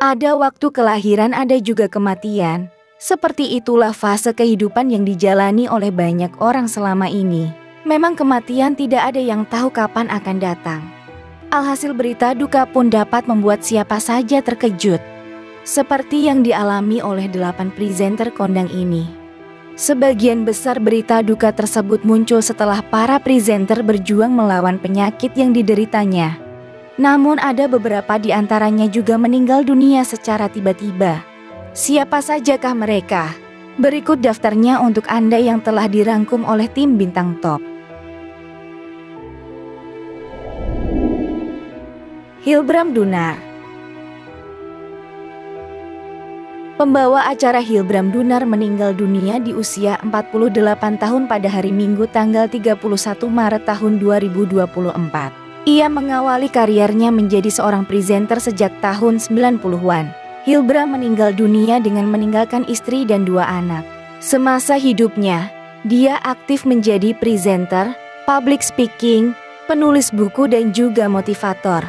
Ada waktu kelahiran, ada juga kematian. Seperti itulah fase kehidupan yang dijalani oleh banyak orang selama ini. Memang kematian tidak ada yang tahu kapan akan datang. Alhasil berita duka pun dapat membuat siapa saja terkejut. Seperti yang dialami oleh 8 presenter kondang ini. Sebagian besar berita duka tersebut muncul setelah para presenter berjuang melawan penyakit yang dideritanya. Namun ada beberapa di antaranya juga meninggal dunia secara tiba-tiba. Siapa sajakah mereka? Berikut daftarnya untuk Anda yang telah dirangkum oleh tim Bintang Top. Hilbram Dunar. Pembawa acara Hilbram Dunar meninggal dunia di usia 48 tahun pada hari Minggu tanggal 31 Maret tahun 2024. Ia mengawali kariernya menjadi seorang presenter sejak tahun 90-an. Hilbram meninggal dunia dengan meninggalkan istri dan 2 anak. Semasa hidupnya, dia aktif menjadi presenter, public speaking, penulis buku dan juga motivator.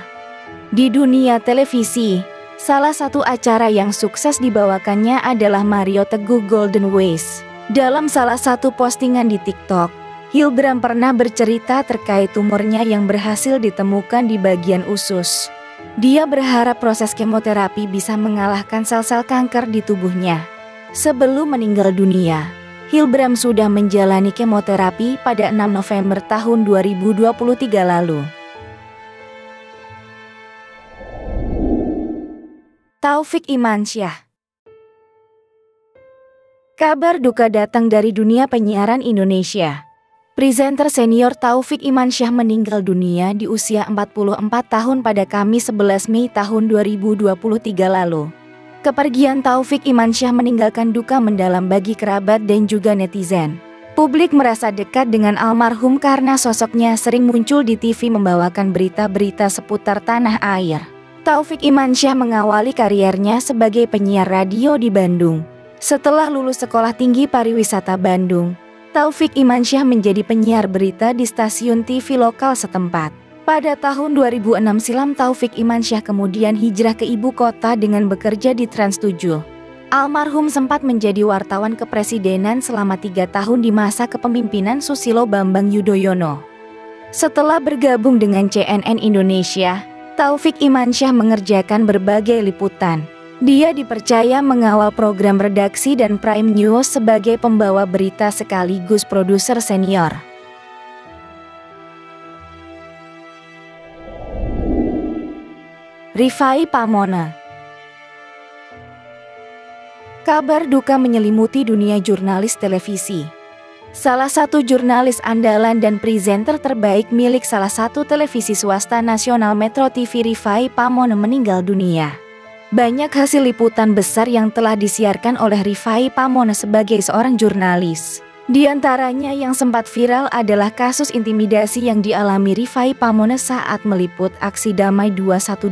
Di dunia televisi, salah satu acara yang sukses dibawakannya adalah Mario Teguh Golden Ways. Dalam salah satu postingan di TikTok, Hilbram pernah bercerita terkait tumornya yang berhasil ditemukan di bagian usus. Dia berharap proses kemoterapi bisa mengalahkan sel-sel kanker di tubuhnya. Sebelum meninggal dunia, Hilbram sudah menjalani kemoterapi pada 6 November tahun 2023 lalu. Taufik Imansyah. Kabar duka datang dari dunia penyiaran Indonesia. Presenter senior Taufik Imansyah meninggal dunia di usia 44 tahun pada Kamis 11 Mei tahun 2023 lalu. Kepergian Taufik Imansyah meninggalkan duka mendalam bagi kerabat dan juga netizen. Publik merasa dekat dengan almarhum karena sosoknya sering muncul di TV membawakan berita-berita seputar tanah air. Taufik Imansyah mengawali kariernya sebagai penyiar radio di Bandung. Setelah lulus Sekolah Tinggi Pariwisata Bandung, Taufik Imansyah menjadi penyiar berita di stasiun TV lokal setempat. Pada tahun 2006 silam Taufik Imansyah kemudian hijrah ke ibu kota dengan bekerja di Trans 7. Almarhum sempat menjadi wartawan kepresidenan selama 3 tahun di masa kepemimpinan Susilo Bambang Yudhoyono. Setelah bergabung dengan CNN Indonesia, Taufik Imansyah mengerjakan berbagai liputan. Dia dipercaya mengawal program redaksi dan Prime News sebagai pembawa berita sekaligus produser senior. Rifai Pamona. Kabar duka menyelimuti dunia jurnalis televisi. Salah satu jurnalis andalan dan presenter terbaik milik salah satu televisi swasta nasional Metro TV, Rifai Pamona meninggal dunia. Banyak hasil liputan besar yang telah disiarkan oleh Rifai Pamona sebagai seorang jurnalis. Di antaranya yang sempat viral adalah kasus intimidasi yang dialami Rifai Pamona saat meliput aksi damai 212.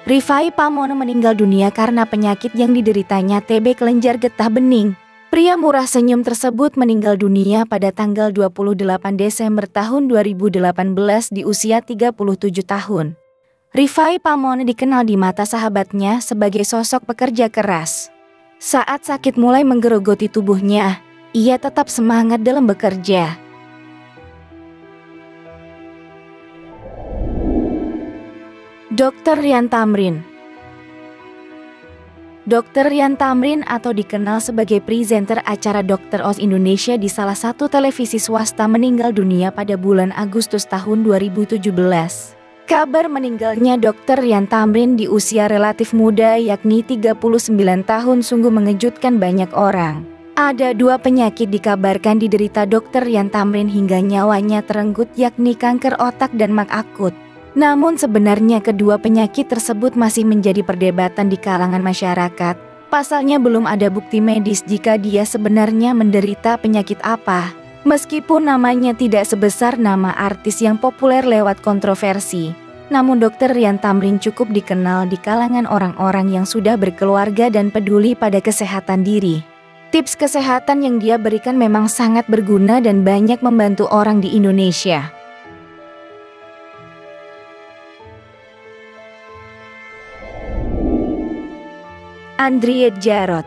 Rifai Pamona meninggal dunia karena penyakit yang dideritanya, TB kelenjar getah bening. Pria murah senyum tersebut meninggal dunia pada tanggal 28 Desember tahun 2018 di usia 37 tahun. Rifai Pamona dikenal di mata sahabatnya sebagai sosok pekerja keras. Saat sakit mulai menggerogoti tubuhnya, ia tetap semangat dalam bekerja. Dr. Rian Tamrin. Dr. Rian Tamrin atau dikenal sebagai presenter acara Dr. Oz Indonesia di salah satu televisi swasta meninggal dunia pada bulan Agustus tahun 2017. Kabar meninggalnya Dr. Rian Tamrin di usia relatif muda yakni 39 tahun sungguh mengejutkan banyak orang. Ada 2 penyakit dikabarkan diderita Dr. Rian Tamrin hingga nyawanya terenggut yakni kanker otak dan MAC akut. Namun sebenarnya kedua penyakit tersebut masih menjadi perdebatan di kalangan masyarakat. Pasalnya belum ada bukti medis jika dia sebenarnya menderita penyakit apa. Meskipun namanya tidak sebesar nama artis yang populer lewat kontroversi, namun Dr. Rian Tamrin cukup dikenal di kalangan orang-orang yang sudah berkeluarga dan peduli pada kesehatan diri. Tips kesehatan yang dia berikan memang sangat berguna dan banyak membantu orang di Indonesia. Andriette Djarot.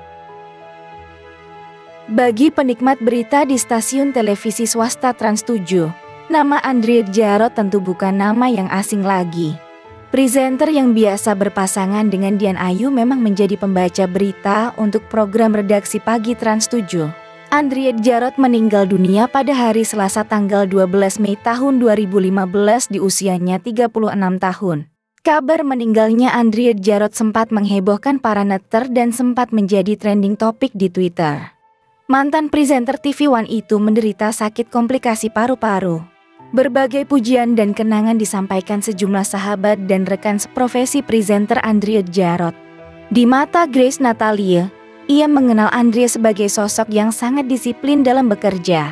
Bagi penikmat berita di stasiun televisi swasta Trans 7, nama Andriette Djarot tentu bukan nama yang asing lagi. Presenter yang biasa berpasangan dengan Dian Ayu memang menjadi pembaca berita untuk program redaksi pagi Trans 7. Andriette Djarot meninggal dunia pada hari Selasa tanggal 12 Mei tahun 2015 di usianya 36 tahun. Kabar meninggalnya Andriette Djarot sempat menghebohkan para netter dan sempat menjadi trending topik di Twitter. Mantan presenter TV One itu menderita sakit komplikasi paru-paru. Berbagai pujian dan kenangan disampaikan sejumlah sahabat dan rekan seprofesi presenter Andriette Djarot. Di mata Grace Natalie, ia mengenal Andriette sebagai sosok yang sangat disiplin dalam bekerja.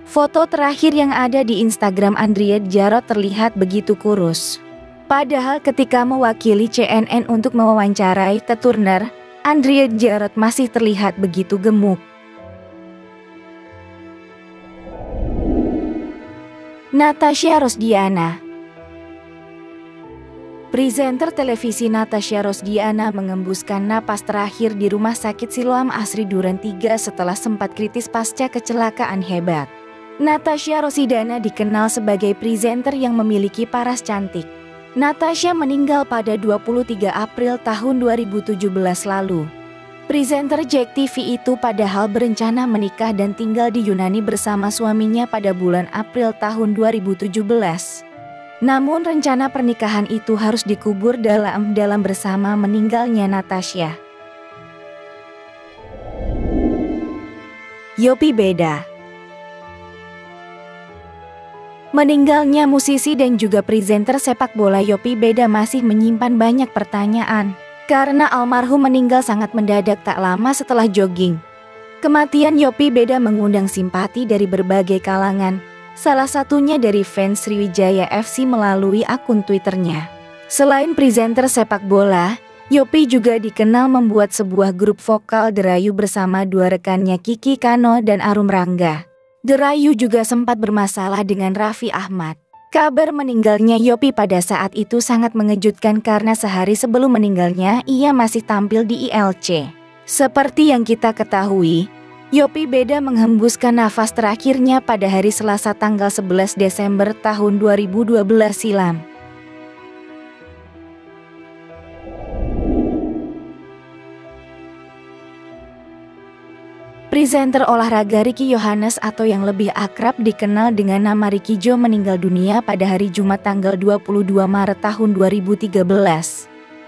Foto terakhir yang ada di Instagram Andriette Djarot terlihat begitu kurus. Padahal ketika mewakili CNN untuk mewawancarai The Turner, Andriette Djarot masih terlihat begitu gemuk. Natasha Rosdiana. Presenter televisi Natasha Rosdiana mengembuskan napas terakhir di Rumah Sakit Siloam Asri Duren 3 setelah sempat kritis pasca kecelakaan hebat. Natasha Rosdiana dikenal sebagai presenter yang memiliki paras cantik. Natasha meninggal pada 23 April tahun 2017 lalu. Presenter Jack TV itu padahal berencana menikah dan tinggal di Yunani bersama suaminya pada bulan April tahun 2017. Namun rencana pernikahan itu harus dikubur dalam bersama meninggalnya Natasha. Yopie Beda. Meninggalnya musisi dan juga presenter sepak bola Yopie Beda masih menyimpan banyak pertanyaan. Karena almarhum meninggal sangat mendadak tak lama setelah jogging. Kematian Yopie Beda mengundang simpati dari berbagai kalangan. Salah satunya dari fans Sriwijaya FC melalui akun Twitternya. Selain presenter sepak bola, Yopie juga dikenal membuat sebuah grup vokal Derayu bersama dua rekannya Kiki Kano dan Arum Rangga. Derayu juga sempat bermasalah dengan Raffi Ahmad. Kabar meninggalnya Yopie pada saat itu sangat mengejutkan karena sehari sebelum meninggalnya ia masih tampil di ILC. Seperti yang kita ketahui, Yopie Beda menghembuskan nafas terakhirnya pada hari Selasa tanggal 11 Desember tahun 2012 silam. Presenter olahraga Ricky Yohannes atau yang lebih akrab dikenal dengan nama Ricky Jo meninggal dunia pada hari Jumat tanggal 22 Maret tahun 2013.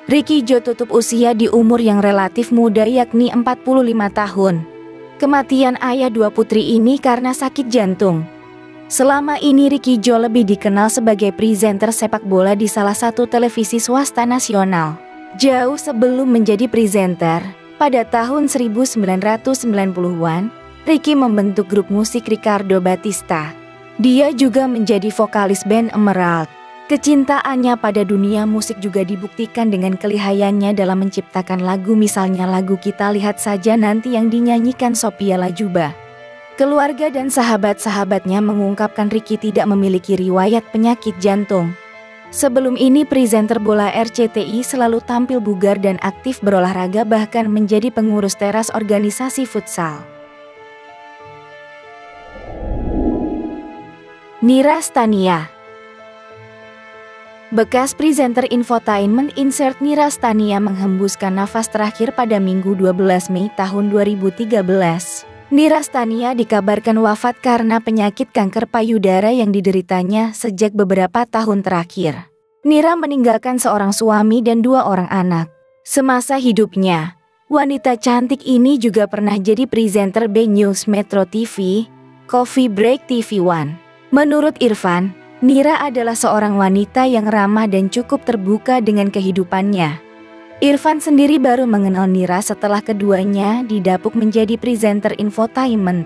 Ricky Jo tutup usia di umur yang relatif muda yakni 45 tahun. Kematian ayah dua putri ini karena sakit jantung. Selama ini Ricky Jo lebih dikenal sebagai presenter sepak bola di salah satu televisi swasta nasional. Jauh sebelum menjadi presenter, pada tahun 1990-an, Ricky membentuk grup musik Ricardo Batista. Dia juga menjadi vokalis band Emerald. Kecintaannya pada dunia musik juga dibuktikan dengan kelihayannya dalam menciptakan lagu, misalnya lagu Kita Lihat Saja Nanti yang dinyanyikan Sophia Latjuba. Keluarga dan sahabat-sahabatnya mengungkapkan Ricky tidak memiliki riwayat penyakit jantung. Sebelum ini presenter bola RCTI selalu tampil bugar dan aktif berolahraga, bahkan menjadi pengurus teras organisasi futsal. Nira Stania. Bekas presenter infotainment insert Nira Stania menghembuskan nafas terakhir pada Minggu 12 Mei tahun 2013. Nira Stania dikabarkan wafat karena penyakit kanker payudara yang dideritanya sejak beberapa tahun terakhir. Nira meninggalkan seorang suami dan dua orang anak. Semasa hidupnya, wanita cantik ini juga pernah jadi presenter B News Metro TV, Coffee Break TV One. Menurut Irfan, Nira adalah seorang wanita yang ramah dan cukup terbuka dengan kehidupannya. Irfan sendiri baru mengenal Nira setelah keduanya didapuk menjadi presenter infotainment.